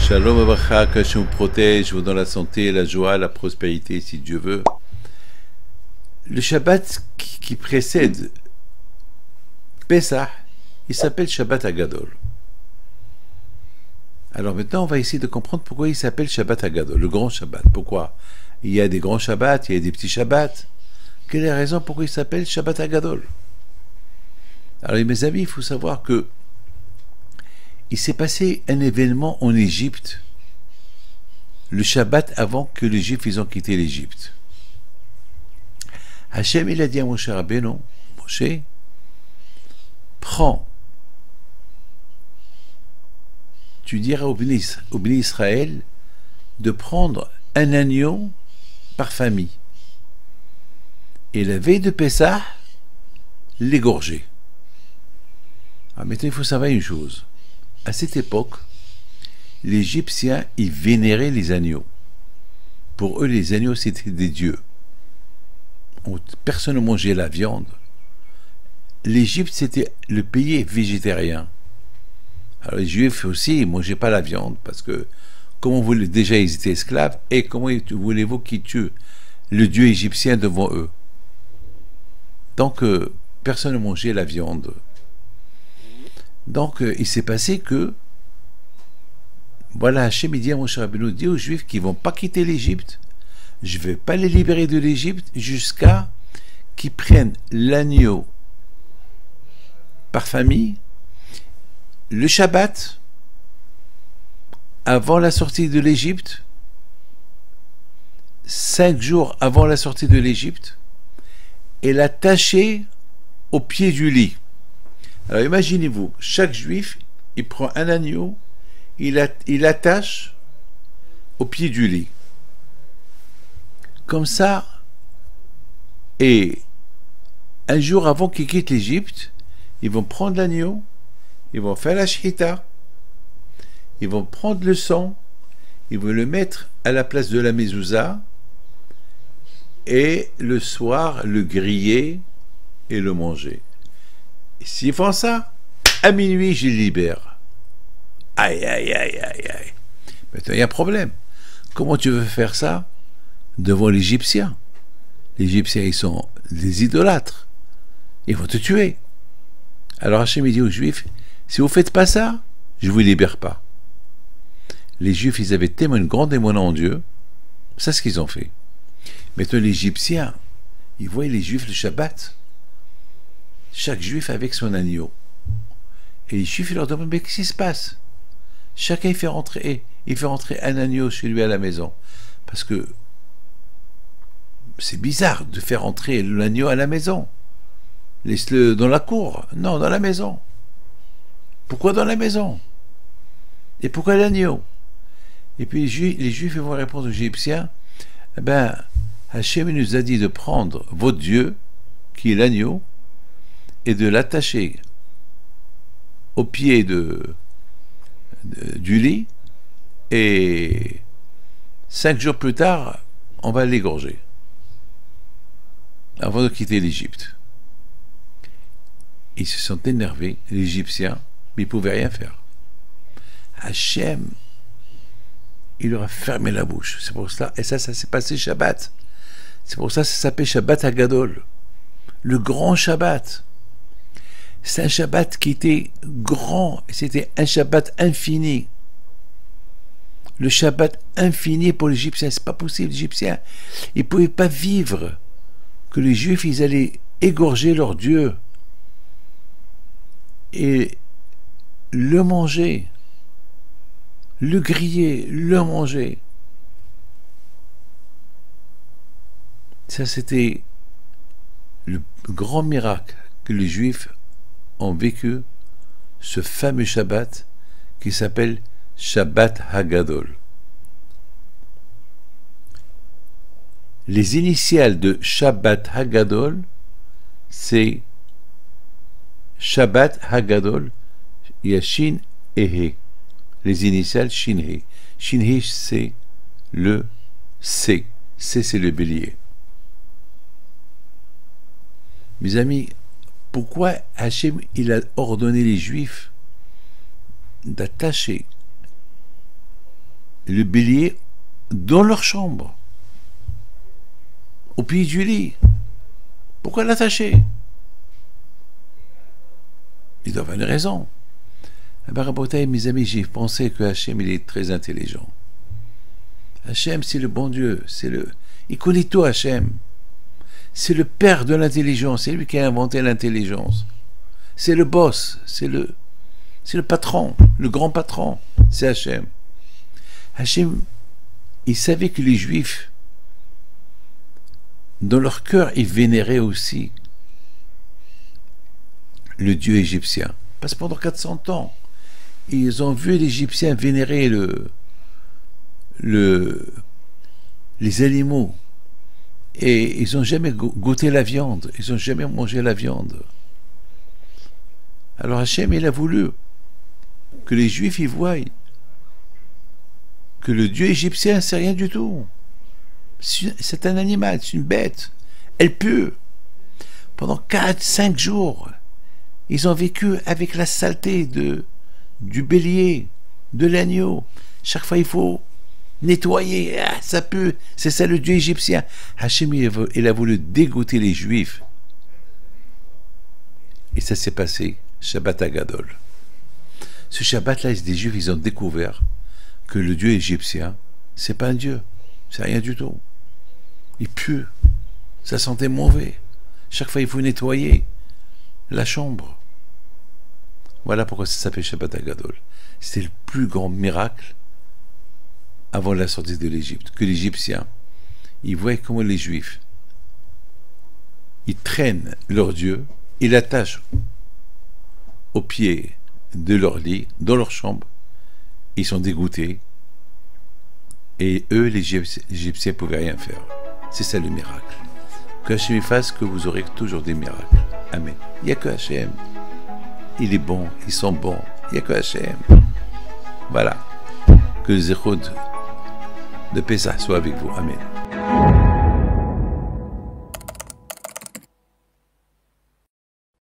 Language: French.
Shalom Abracha, que Hachem vous protège, vous dans la santé, la joie, la prospérité, si Dieu veut. Le Shabbat qui précède Pesach, il s'appelle Shabbat Hagadol. Alors maintenant, on va essayer de comprendre pourquoi il s'appelle Shabbat Hagadol, le grand Shabbat. Pourquoi? Il y a des grands Shabbats, il y a des petits Shabbats. Quelle est la raison pourquoi il s'appelle Shabbat Hagadol? Alors mes amis, il faut savoir que il s'est passé un événement en Égypte le Shabbat avant que les Juifs ils ont quitté l'Égypte. Hachem il a dit à Moshe Rabbeinu, Moshe, prends, tu diras au Béni Israël de prendre un agneau par famille et la veille de Pessah l'égorger. Alors maintenant il faut savoir une chose. À cette époque, les Égyptiens, ils vénéraient les agneaux. Pour eux, les agneaux, c'était des dieux. Personne ne mangeait la viande. L'Égypte, c'était le pays végétarien. Alors les Juifs aussi, ils ne mangeaient pas la viande, parce que, comment voulez déjà, ils étaient esclaves, et comment voulez-vous qu'ils tuent le dieu égyptien devant eux? Donc, personne ne mangeait la viande. Donc, il s'est passé que, voilà, Hachem dit à Moshe Rabbeinu, dit aux Juifs qu'ils ne vont pas quitter l'Égypte, je ne vais pas les libérer de l'Égypte jusqu'à qu'ils prennent l'agneau par famille, le Shabbat, avant la sortie de l'Égypte, 5 jours avant la sortie de l'Égypte, et l'attacher au pied du lit. Alors imaginez-vous, chaque juif, il prend un agneau, il attache au pied du lit. Comme ça, et un jour avant qu'ils quittent l'Égypte, ils vont prendre l'agneau, ils vont faire la shchita, ils vont prendre le sang, ils vont le mettre à la place de la mezouza, et le soir, le griller et le manger. Et s'ils font ça, à minuit, je les libère. Aïe, aïe, aïe, aïe, aïe. Maintenant, il y a un problème. Comment tu veux faire ça devant l'Égyptien? Les Égyptiens, ils sont des idolâtres. Ils vont te tuer. Alors Hachem dit aux Juifs, si vous ne faites pas ça, je ne vous libère pas. Les Juifs, ils avaient tellement une grande émotion en Dieu, c'est ce qu'ils ont fait. Maintenant, les Égyptiens, ils voient les Juifs le Shabbat. Chaque juif avec son agneau. Et les juifs, ils leur demandent, mais qu'est-ce qui se passe? Chacun, il fait rentrer un agneau chez lui à la maison. Parce que c'est bizarre de faire rentrer l'agneau à la maison. Laisse-le dans la cour. Non, dans la maison. Pourquoi dans la maison? Et pourquoi l'agneau? Et puis les juifs ils vont répondre aux Égyptiens, eh ben, Hachem nous a dit de prendre votre Dieu, qui est l'agneau, et de l'attacher au pied du lit, et 5 jours plus tard, on va l'égorger, avant de quitter l'Égypte. Ils se sont énervés, les Égyptiens, mais ils ne pouvaient rien faire. Hachem, il leur a fermé la bouche. C'est pour cela, et ça s'est passé Shabbat. C'est pour ça que ça s'appelle Shabbat Hagadol, le grand Shabbat. C'est un Shabbat qui était grand, c'était un Shabbat infini. Le Shabbat infini pour les Égyptiens, c'est pas possible, les Égyptiens, ils ne pouvaient pas vivre que les Juifs, ils allaient égorger leur Dieu et le manger, le griller, le manger. Ça, c'était le grand miracle que les Juifs ont vécu, ce fameux Shabbat qui s'appelle Shabbat Hagadol. Les initiales de Shabbat Hagadol, c'est Shabbat Hagadol, il y a Shin et He. Les initiales Shin He. Shin He, c'est le C. C, c'est le bélier. Mes amis, pourquoi Hachem il a ordonné les Juifs d'attacher le bélier dans leur chambre, au pied du lit. Pourquoi l'attacher? Il doit avoir une raison. Eh bien, Rabotaï, mes amis, j'ai pensé que Hachem, il est très intelligent. Hachem, c'est le bon Dieu. Il connaît tout, Hachem. C'est le père de l'intelligence. C'est lui qui a inventé l'intelligence. C'est le boss. C'est le patron. Le grand patron. C'est Hachem. Hachem, il savait que les Juifs, dans leur cœur, ils vénéraient aussi le dieu égyptien. Parce que pendant 400 ans, ils ont vu l'Égyptien vénérer les animaux. Et ils n'ont jamais goûté la viande. Ils n'ont jamais mangé la viande. Alors Hachem, il a voulu que les Juifs y voient que le dieu égyptien, c'est rien du tout. C'est un animal, c'est une bête. Elle pue. Pendant 4-5 jours, ils ont vécu avec la saleté du bélier, de l'agneau. Chaque fois, il faut nettoyer. Ah, ça pue. C'est ça le dieu égyptien. Hachem, il a voulu dégoûter les Juifs. Et ça s'est passé Shabbat Agadol. Ce Shabbat-là, les Juifs, ils ont découvert que le dieu égyptien, c'est pas un dieu. C'est rien du tout. Il pue. Ça sentait mauvais. Chaque fois, il faut nettoyer la chambre. Voilà pourquoi ça s'appelle Shabbat Agadol. C'est le plus grand miracle avant la sortie de l'Égypte. Que l'Égyptien, ils voient comment les Juifs, ils traînent leur Dieu, ils l'attachent au pied de leur lit, dans leur chambre. Ils sont dégoûtés. Et eux, les Égyptiens, ne pouvaient rien faire. C'est ça le miracle. Que Hachem fasse que vous aurez toujours des miracles. Amen. Il n'y a que Hachem. Il est bon, ils sont bons. Il n'y a que Hachem. Voilà. Que le zéchod de Pessah soit avec vous. Amen.